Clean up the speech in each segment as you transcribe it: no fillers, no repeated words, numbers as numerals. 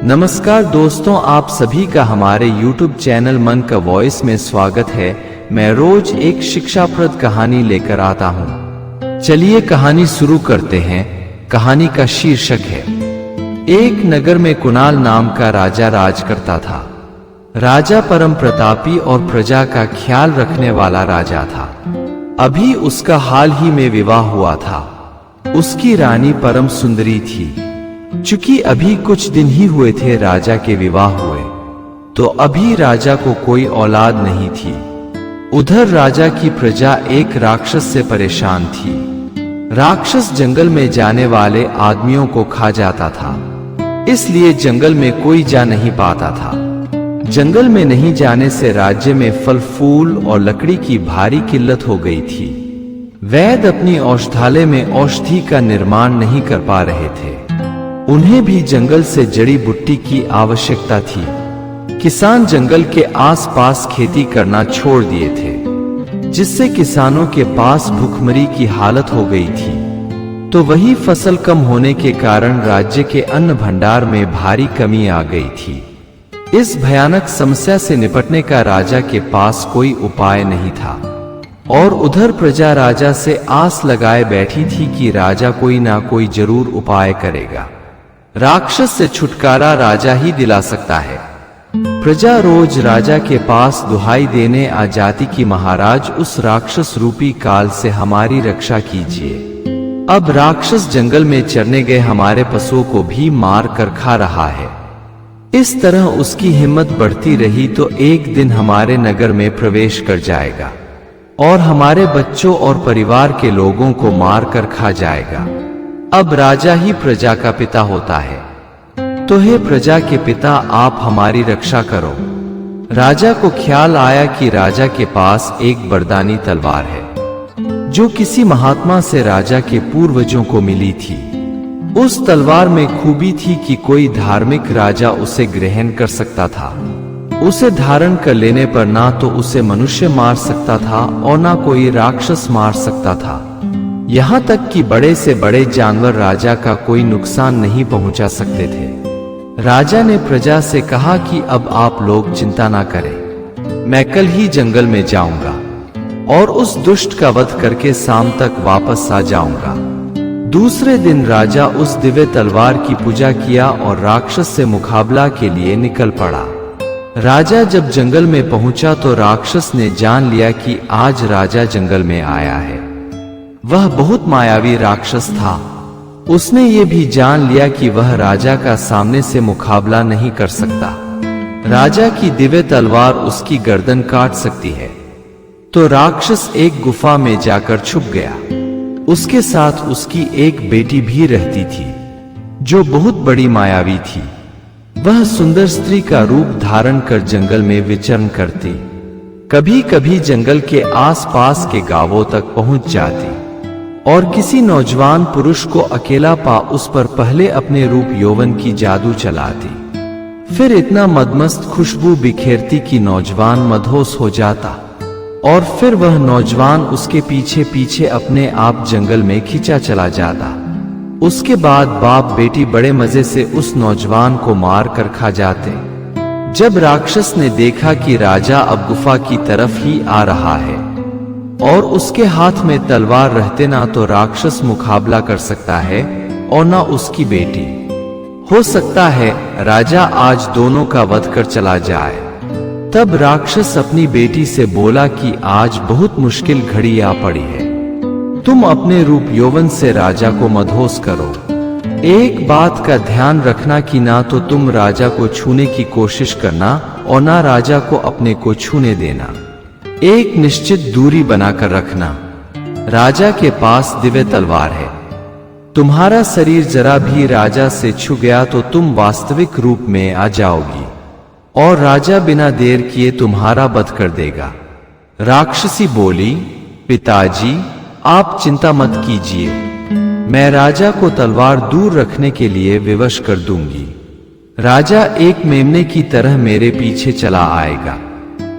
नमस्कार दोस्तों, आप सभी का हमारे YouTube चैनल मन का वॉइस में स्वागत है। मैं रोज एक शिक्षाप्रद कहानी लेकर आता हूँ। चलिए कहानी शुरू करते हैं। कहानी का शीर्षक है, एक नगर में कुणाल नाम का राजा राज करता था। राजा परम प्रतापी और प्रजा का ख्याल रखने वाला राजा था। अभी उसका हाल ही में विवाह हुआ था। उसकी रानी परम सुंदरी थी। चूंकि अभी कुछ दिन ही हुए थे राजा के विवाह हुए, तो अभी राजा को कोई औलाद नहीं थी। उधर राजा की प्रजा एक राक्षस से परेशान थी। राक्षस जंगल में जाने वाले आदमियों को खा जाता था, इसलिए जंगल में कोई जा नहीं पाता था। जंगल में नहीं जाने से राज्य में फल फूल और लकड़ी की भारी किल्लत हो गई थी। वैद्य अपनी औषधालय में औषधि का निर्माण नहीं कर पा रहे थे। उन्हें भी जंगल से जड़ी बूटी की आवश्यकता थी। किसान जंगल के आसपास खेती करना छोड़ दिए थे, जिससे किसानों के पास भूखमरी की हालत हो गई थी। तो वही फसल कम होने के कारण राज्य के अन्न भंडार में भारी कमी आ गई थी। इस भयानक समस्या से निपटने का राजा के पास कोई उपाय नहीं था, और उधर प्रजा राजा से आस लगाए बैठी थी कि राजा कोई ना कोई जरूर उपाय करेगा। राक्षस से छुटकारा राजा ही दिला सकता है। प्रजा रोज राजा के पास दुहाई देने आ जाती कि महाराज, उस राक्षस रूपी काल से हमारी रक्षा कीजिए। अब राक्षस जंगल में चरने गए हमारे पशुओं को भी मार कर खा रहा है। इस तरह उसकी हिम्मत बढ़ती रही तो एक दिन हमारे नगर में प्रवेश कर जाएगा और हमारे बच्चों और परिवार के लोगों को मार कर खा जाएगा। अब राजा ही प्रजा का पिता होता है, तो हे प्रजा के पिता, आप हमारी रक्षा करो। राजा को ख्याल आया कि राजा के पास एक बरदानी तलवार है, जो किसी महात्मा से राजा के पूर्वजों को मिली थी। उस तलवार में खूबी थी कि कोई धार्मिक राजा उसे ग्रहण कर सकता था। उसे धारण कर लेने पर ना तो उसे मनुष्य मार सकता था और ना कोई राक्षस मार सकता था। यहां तक कि बड़े से बड़े जानवर राजा का कोई नुकसान नहीं पहुंचा सकते थे। राजा ने प्रजा से कहा कि अब आप लोग चिंता ना करें, मैं कल ही जंगल में जाऊंगा और उस दुष्ट का वध करके शाम तक वापस आ जाऊंगा। दूसरे दिन राजा उस दिव्य तलवार की पूजा किया और राक्षस से मुकाबला के लिए निकल पड़ा। राजा जब जंगल में पहुंचा तो राक्षस ने जान लिया कि आज राजा जंगल में आया है। वह बहुत मायावी राक्षस था। उसने ये भी जान लिया कि वह राजा का सामने से मुकाबला नहीं कर सकता। राजा की दिव्य तलवार उसकी गर्दन काट सकती है। तो राक्षस एक गुफा में जाकर छुप गया। उसके साथ उसकी एक बेटी भी रहती थी, जो बहुत बड़ी मायावी थी। वह सुंदर स्त्री का रूप धारण कर जंगल में विचरण करती। कभी कभी जंगल के आसपास के गांवों तक पहुंच जाती और किसी नौजवान पुरुष को अकेला पा उस पर पहले अपने रूप यौवन की जादू चलाती। फिर इतना मदमस्त खुशबू बिखेरती कि नौजवान मदहोश हो जाता, और फिर वह नौजवान उसके पीछे पीछे अपने आप जंगल में खींचा चला जाता। उसके बाद बाप बेटी बड़े मजे से उस नौजवान को मार कर खा जाते। जब राक्षस ने देखा कि राजा अब गुफा की तरफ ही आ रहा है और उसके हाथ में तलवार रहते ना तो राक्षस मुकाबला कर सकता है और ना उसकी बेटी, हो सकता है राजा आज दोनों का वध कर चला जाए। तब राक्षस अपनी बेटी से बोला कि आज बहुत मुश्किल घड़ी आ पड़ी है। तुम अपने रूप यौवन से राजा को मदहोश करो। एक बात का ध्यान रखना कि ना तो तुम राजा को छूने की कोशिश करना और ना राजा को अपने को छूने देना। एक निश्चित दूरी बनाकर रखना। राजा के पास दिव्य तलवार है। तुम्हारा शरीर जरा भी राजा से छू गया तो तुम वास्तविक रूप में आ जाओगी और राजा बिना देर किए तुम्हारा वध कर देगा। राक्षसी बोली, पिताजी, आप चिंता मत कीजिए, मैं राजा को तलवार दूर रखने के लिए विवश कर दूंगी। राजा एक मेमने की तरह मेरे पीछे चला आएगा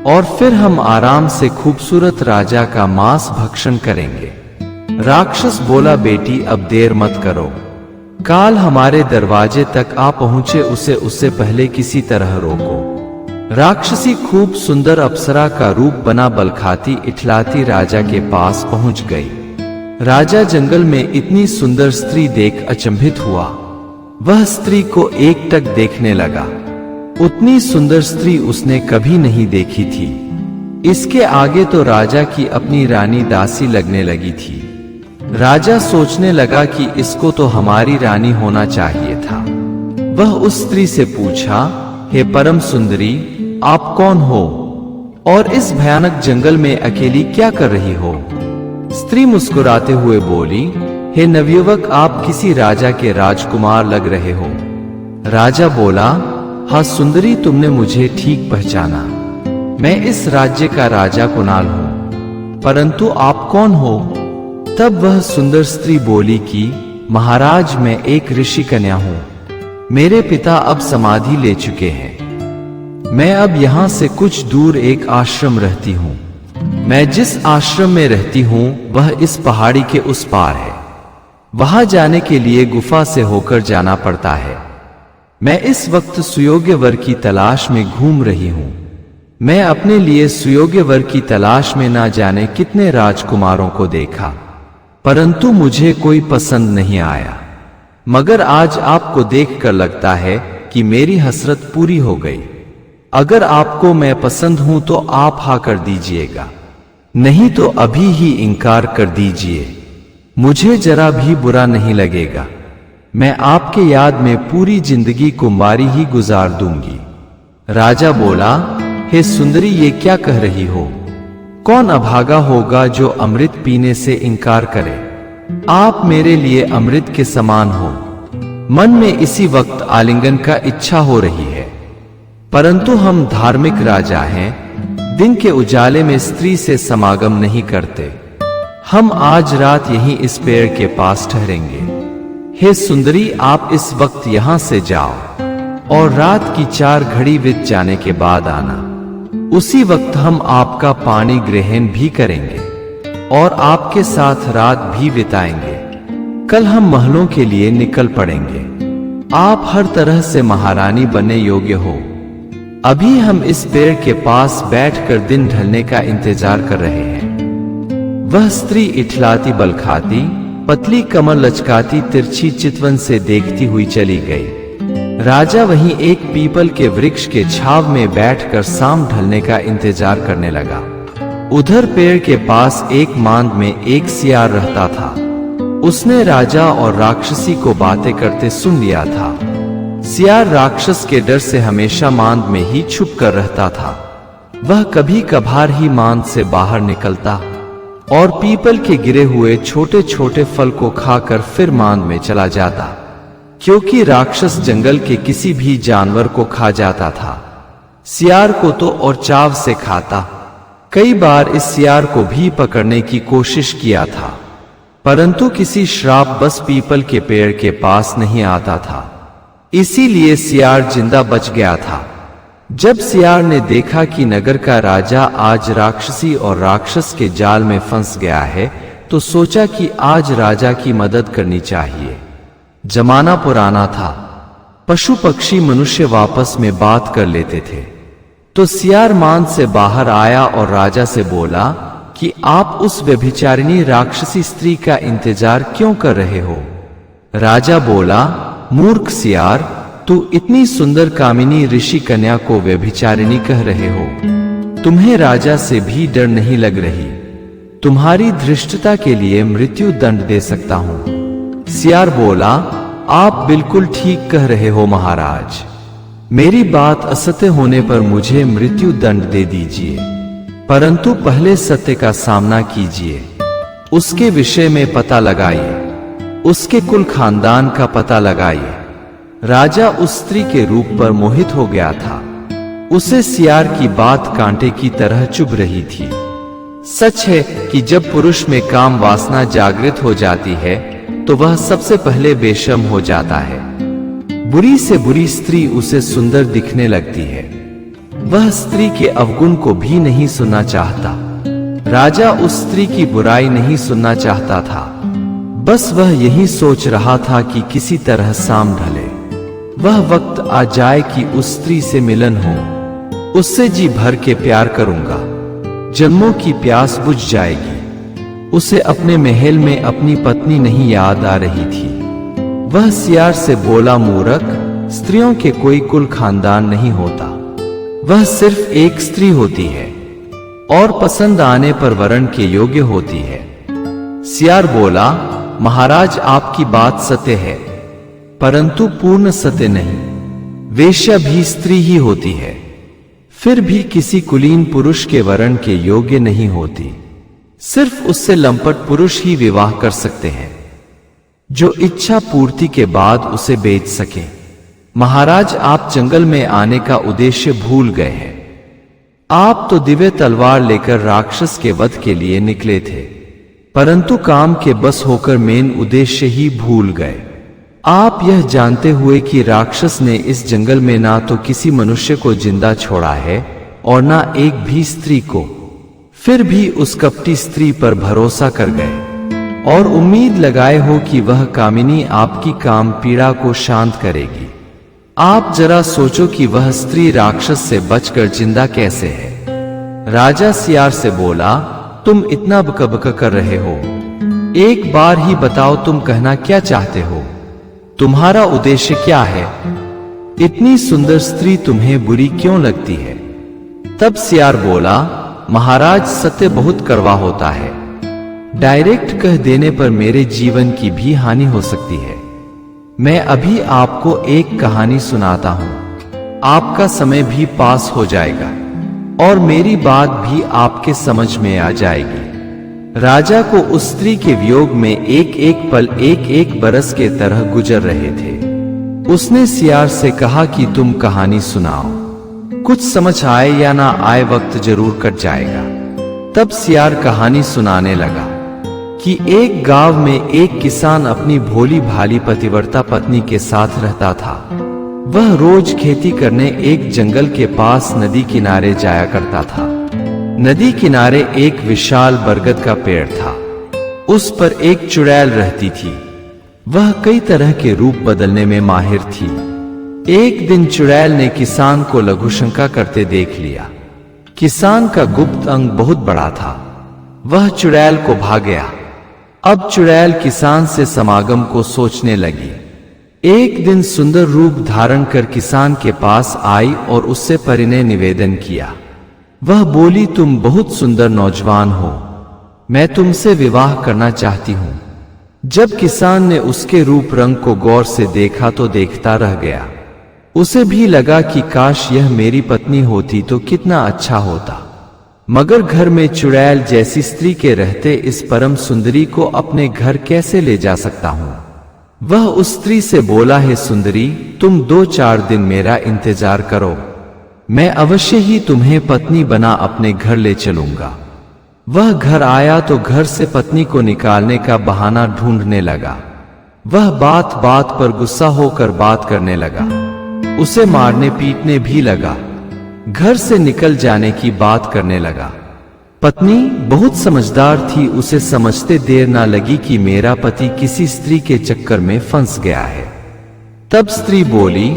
और फिर हम आराम से खूबसूरत राजा का मांस भक्षण करेंगे। राक्षस बोला, बेटी अब देर मत करो, काल हमारे दरवाजे तक आ पहुंचे उसे उससे पहले किसी तरह रोको। राक्षसी खूब सुंदर अप्सरा का रूप बना बलखाती इठलाती राजा के पास पहुंच गई। राजा जंगल में इतनी सुंदर स्त्री देख अचंभित हुआ। वह स्त्री को एकटक देखने लगा। उतनी सुंदर स्त्री उसने कभी नहीं देखी थी। इसके आगे तो राजा की अपनी रानी दासी लगने लगी थी। राजा सोचने लगा कि इसको तो हमारी रानी होना चाहिए था। वह उस स्त्री से पूछा, हे परम सुंदरी, आप कौन हो और इस भयानक जंगल में अकेली क्या कर रही हो? स्त्री मुस्कुराते हुए बोली, हे नवयुवक, आप किसी राजा के राजकुमार लग रहे हो। राजा बोला, हाँ सुंदरी, तुमने मुझे ठीक पहचाना। मैं इस राज्य का राजा कुणाल हूं, परंतु आप कौन हो? तब वह सुंदर स्त्री बोली कि महाराज, मैं एक ऋषि कन्या हूं। मेरे पिता अब समाधि ले चुके हैं। मैं अब यहां से कुछ दूर एक आश्रम रहती हूं। मैं जिस आश्रम में रहती हूं वह इस पहाड़ी के उस पार है। वहां जाने के लिए गुफा से होकर जाना पड़ता है। मैं इस वक्त सुयोग्य वर की तलाश में घूम रही हूं। मैं अपने लिए सुयोग्य वर की तलाश में ना जाने कितने राजकुमारों को देखा, परंतु मुझे कोई पसंद नहीं आया। मगर आज आपको देखकर लगता है कि मेरी हसरत पूरी हो गई। अगर आपको मैं पसंद हूं तो आप हाँ कर दीजिएगा, नहीं तो अभी ही इनकार कर दीजिए। मुझे जरा भी बुरा नहीं लगेगा। मैं आपके याद में पूरी जिंदगी कुंवारी ही गुजार दूंगी। राजा बोला, हे सुंदरी, ये क्या कह रही हो? कौन अभागा होगा जो अमृत पीने से इनकार करे? आप मेरे लिए अमृत के समान हो। मन में इसी वक्त आलिंगन का इच्छा हो रही है, परंतु हम धार्मिक राजा हैं। दिन के उजाले में स्त्री से समागम नहीं करते। हम आज रात यहीं इस पेड़ के पास ठहरेंगे। हे सुंदरी, आप इस वक्त यहां से जाओ और रात की 4 घड़ी बीत जाने के बाद आना। उसी वक्त हम आपका पानी ग्रहण भी करेंगे और आपके साथ रात भी बिताएंगे। कल हम महलों के लिए निकल पड़ेंगे। आप हर तरह से महारानी बनने योग्य हो। अभी हम इस पेड़ के पास बैठकर दिन ढलने का इंतजार कर रहे हैं। वह स्त्री इठलाती बलखाती, पतली कमर लचकाती तिरछी चितवन से देखती हुई चली गई। राजा वहीं एक पीपल के वृक्ष के छाव में बैठकर शाम ढलने का इंतजार करने लगा। उधर पेड़ के पास एक मांद में एक सियार रहता था। उसने राजा और राक्षसी को बातें करते सुन लिया था। सियार राक्षस के डर से हमेशा मांद में ही छुप कर रहता था। वह कभी कभार ही मांद से बाहर निकलता और पीपल के गिरे हुए छोटे छोटे फल को खाकर फिर मांद में चला जाता, क्योंकि राक्षस जंगल के किसी भी जानवर को खा जाता था। सियार को तो और चाव से खाता। कई बार इस सियार को भी पकड़ने की कोशिश किया था, परंतु किसी श्राप बस पीपल के पेड़ के पास नहीं आता था। इसीलिए सियार जिंदा बच गया था। जब सियार ने देखा कि नगर का राजा आज राक्षसी और राक्षस के जाल में फंस गया है, तो सोचा कि आज राजा की मदद करनी चाहिए। जमाना पुराना था, पशु पक्षी मनुष्य आपस में बात कर लेते थे। तो सियार मांद से बाहर आया और राजा से बोला कि आप उस व्यभिचारिणी राक्षसी स्त्री का इंतजार क्यों कर रहे हो? राजा बोला, मूर्ख सियार, तू इतनी सुंदर कामिनी ऋषि कन्या को व्यभिचारिणी कह रहे हो। तुम्हें राजा से भी डर नहीं लग रही? तुम्हारी धृष्टता के लिए मृत्यु दंड दे सकता हूं। सियार बोला, आप बिल्कुल ठीक कह रहे हो महाराज। मेरी बात असत्य होने पर मुझे मृत्यु दंड दे दीजिए, परंतु पहले सत्य का सामना कीजिए। उसके विषय में पता लगाइए, उसके कुल खानदान का पता लगाइए। राजा उस स्त्री के रूप पर मोहित हो गया था। उसे सियार की बात कांटे की तरह चुभ रही थी। सच है कि जब पुरुष में काम वासना जागृत हो जाती है तो वह सबसे पहले बेशर्म हो जाता है। बुरी से बुरी स्त्री उसे सुंदर दिखने लगती है। वह स्त्री के अवगुण को भी नहीं सुनना चाहता। राजा उस स्त्री की बुराई नहीं सुनना चाहता था, बस वह यही सोच रहा था कि किसी तरह शाम ढले, वह वक्त आ जाए कि उस स्त्री से मिलन हो, उससे जी भर के प्यार करूंगा, जन्मों की प्यास बुझ जाएगी। उसे अपने महल में अपनी पत्नी नहीं याद आ रही थी। वह सियार से बोला, मूर्ख, स्त्रियों के कोई कुल खानदान नहीं होता, वह सिर्फ एक स्त्री होती है और पसंद आने पर वरण के योग्य होती है। सियार बोला, महाराज, आपकी बात सत्य है, परंतु पूर्ण सत्य नहीं। वेश्या भी स्त्री ही होती है, फिर भी किसी कुलीन पुरुष के वरण के योग्य नहीं होती। सिर्फ उससे लंपट पुरुष ही विवाह कर सकते हैं, जो इच्छा पूर्ति के बाद उसे बेच सके। महाराज, आप जंगल में आने का उद्देश्य भूल गए हैं। आप तो दिव्य तलवार लेकर राक्षस के वध के लिए निकले थे, परंतु काम के बस होकर मेन उद्देश्य ही भूल गए। आप यह जानते हुए कि राक्षस ने इस जंगल में ना तो किसी मनुष्य को जिंदा छोड़ा है और ना एक भी स्त्री को, फिर भी उस कपटी स्त्री पर भरोसा कर गए और उम्मीद लगाए हो कि वह कामिनी आपकी काम पीड़ा को शांत करेगी। आप जरा सोचो कि वह स्त्री राक्षस से बचकर जिंदा कैसे है। राजा सियार से बोला, तुम इतना बकबक कर रहे हो, एक बार ही बताओ तुम कहना क्या चाहते हो, तुम्हारा उद्देश्य क्या है? इतनी सुंदर स्त्री तुम्हें बुरी क्यों लगती है? तब सियार बोला, महाराज, सत्य बहुत कड़वा होता है, डायरेक्ट कह देने पर मेरे जीवन की भी हानि हो सकती है। मैं अभी आपको एक कहानी सुनाता हूं, आपका समय भी पास हो जाएगा और मेरी बात भी आपके समझ में आ जाएगी। राजा को उस स्त्री के वियोग में एक एक पल एक एक बरस के तरह गुजर रहे थे। उसने सियार से कहा कि तुम कहानी सुनाओ, कुछ समझ आए या ना आए वक्त जरूर कट जाएगा। तब सियार कहानी सुनाने लगा कि एक गांव में एक किसान अपनी भोली भाली पतिव्रता पत्नी के साथ रहता था। वह रोज खेती करने एक जंगल के पास नदी किनारे जाया करता था। नदी किनारे एक विशाल बरगद का पेड़ था, उस पर एक चुड़ैल रहती थी। वह कई तरह के रूप बदलने में माहिर थी। एक दिन चुड़ैल ने किसान को लघुशंका करते देख लिया। किसान का गुप्त अंग बहुत बड़ा था, वह चुड़ैल को भाग गया। अब चुड़ैल किसान से समागम को सोचने लगी। एक दिन सुंदर रूप धारण कर किसान के पास आई और उससे परिणय निवेदन किया। वह बोली, तुम बहुत सुंदर नौजवान हो, मैं तुमसे विवाह करना चाहती हूं। जब किसान ने उसके रूप रंग को गौर से देखा तो देखता रह गया। उसे भी लगा कि काश यह मेरी पत्नी होती तो कितना अच्छा होता, मगर घर में चुड़ैल जैसी स्त्री के रहते इस परम सुंदरी को अपने घर कैसे ले जा सकता हूं। वह उस स्त्री से बोला, हे सुंदरी, तुम 2-4 दिन मेरा इंतजार करो, मैं अवश्य ही तुम्हें पत्नी बना अपने घर ले चलूंगा। वह घर आया तो घर से पत्नी को निकालने का बहाना ढूंढने लगा। वह बात बात पर गुस्सा होकर बात करने लगा, उसे मारने पीटने भी लगा, घर से निकल जाने की बात करने लगा। पत्नी बहुत समझदार थी, उसे समझते देर ना लगी कि मेरा पति किसी स्त्री के चक्कर में फंस गया है। तब स्त्री बोली,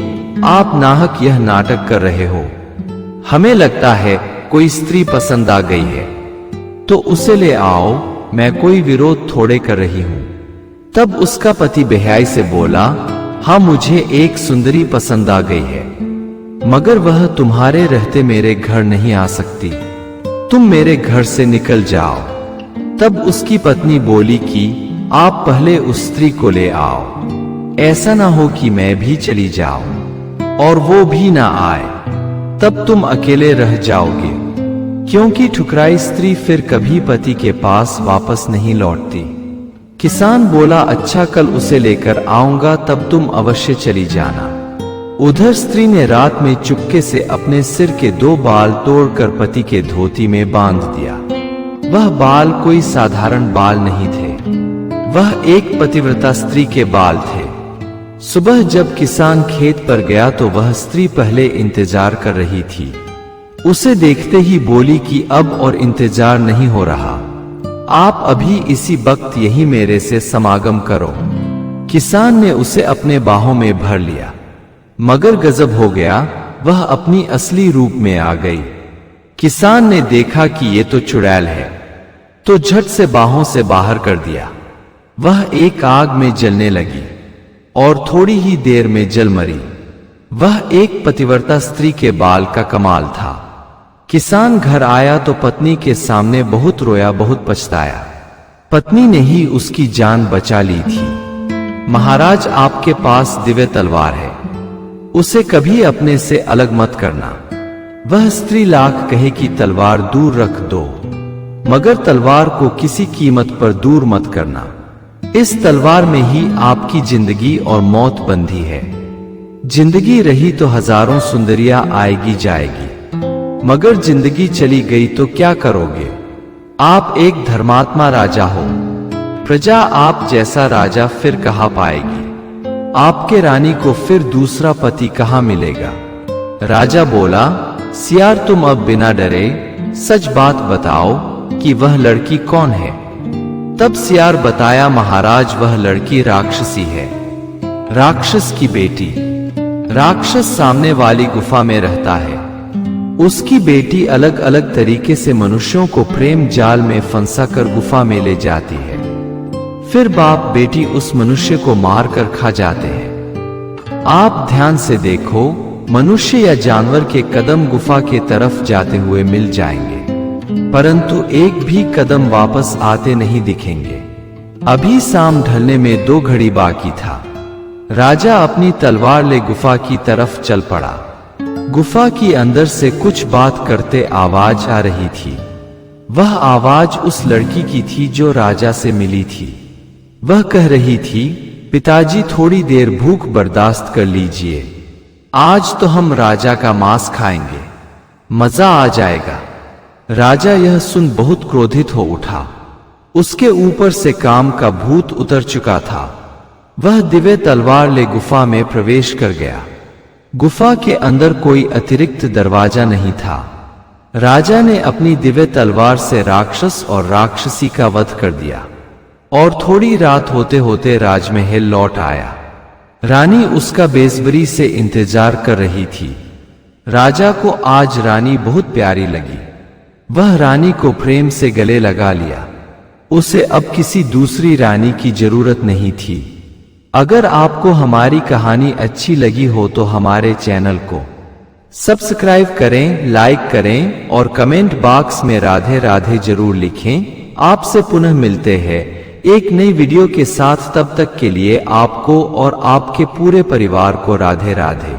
आप नाहक यह नाटक कर रहे हो, हमें लगता है कोई स्त्री पसंद आ गई है, तो उसे ले आओ, मैं कोई विरोध थोड़े कर रही हूं। तब उसका पति बेहयाई से बोला, हाँ, मुझे एक सुंदरी पसंद आ गई है, मगर वह तुम्हारे रहते मेरे घर नहीं आ सकती, तुम मेरे घर से निकल जाओ। तब उसकी पत्नी बोली कि आप पहले उस स्त्री को ले आओ, ऐसा ना हो कि मैं भी चली जाऊं और वो भी ना आए, तब तुम अकेले रह जाओगे, क्योंकि ठुकराई स्त्री फिर कभी पति के पास वापस नहीं लौटती। किसान बोला, अच्छा, कल उसे लेकर आऊंगा, तब तुम अवश्य चली जाना। उधर स्त्री ने रात में चुपके से अपने सिर के 2 बाल तोड़कर पति के धोती में बांध दिया। वह बाल कोई साधारण बाल नहीं थे, वह एक पतिव्रता स्त्री के बाल थे। सुबह जब किसान खेत पर गया तो वह स्त्री पहले इंतजार कर रही थी। उसे देखते ही बोली कि अब और इंतजार नहीं हो रहा, आप अभी इसी वक्त यही मेरे से समागम करो। किसान ने उसे अपने बाहों में भर लिया, मगर गजब हो गया, वह अपनी असली रूप में आ गई। किसान ने देखा कि ये तो चुड़ैल है, तो झट से बाहों से बाहर कर दिया। वह एक आग में जलने लगी और थोड़ी ही देर में जल मरी। वह एक पतिव्रता स्त्री के बाल का कमाल था। किसान घर आया तो पत्नी के सामने बहुत रोया, बहुत पछताया। पत्नी ने ही उसकी जान बचा ली थी। महाराज, आपके पास दिव्य तलवार है, उसे कभी अपने से अलग मत करना। वह स्त्री लाख कहे कि तलवार दूर रख दो, मगर तलवार को किसी कीमत पर दूर मत करना। इस तलवार में ही आपकी जिंदगी और मौत बंधी है। जिंदगी रही तो हजारों सुंदरियां आएगी जाएगी, मगर जिंदगी चली गई तो क्या करोगे? आप एक धर्मात्मा राजा हो, प्रजा आप जैसा राजा फिर कहाँ पाएगी? आपके रानी को फिर दूसरा पति कहाँ मिलेगा? राजा बोला, सियार तुम अब बिना डरे सच बात बताओ कि वह लड़की कौन है। तब सियार बताया, महाराज वह लड़की राक्षसी है, राक्षस की बेटी। राक्षस सामने वाली गुफा में रहता है। उसकी बेटी अलग अलग तरीके से मनुष्यों को प्रेम जाल में फंसाकर गुफा में ले जाती है। फिर बाप बेटी उस मनुष्य को मारकर खा जाते हैं। आप ध्यान से देखो, मनुष्य या जानवर के कदम गुफा के तरफ जाते हुए मिल जाएंगे, परंतु एक भी कदम वापस आते नहीं दिखेंगे। अभी शाम ढलने में 2 घड़ी बाकी था। राजा अपनी तलवार ले गुफा की तरफ चल पड़ा। गुफा की अंदर से कुछ बात करते आवाज आ रही थी। वह आवाज उस लड़की की थी जो राजा से मिली थी। वह कह रही थी, पिताजी थोड़ी देर भूख बर्दाश्त कर लीजिए, आज तो हम राजा का मांस खाएंगे, मजा आ जाएगा। राजा यह सुन बहुत क्रोधित हो उठा। उसके ऊपर से काम का भूत उतर चुका था। वह दिव्य तलवार ले गुफा में प्रवेश कर गया। गुफा के अंदर कोई अतिरिक्त दरवाजा नहीं था। राजा ने अपनी दिव्य तलवार से राक्षस और राक्षसी का वध कर दिया और थोड़ी रात होते होते राजमहल लौट आया। रानी उसका बेसब्री से इंतजार कर रही थी। राजा को आज रानी बहुत प्यारी लगी। वह रानी को प्रेम से गले लगा लिया। उसे अब किसी दूसरी रानी की जरूरत नहीं थी। अगर आपको हमारी कहानी अच्छी लगी हो तो हमारे चैनल को सब्सक्राइब करें, लाइक करें और कमेंट बॉक्स में राधे राधे जरूर लिखें। आपसे पुनः मिलते हैं एक नई वीडियो के साथ। तब तक के लिए आपको और आपके पूरे परिवार को राधे राधे।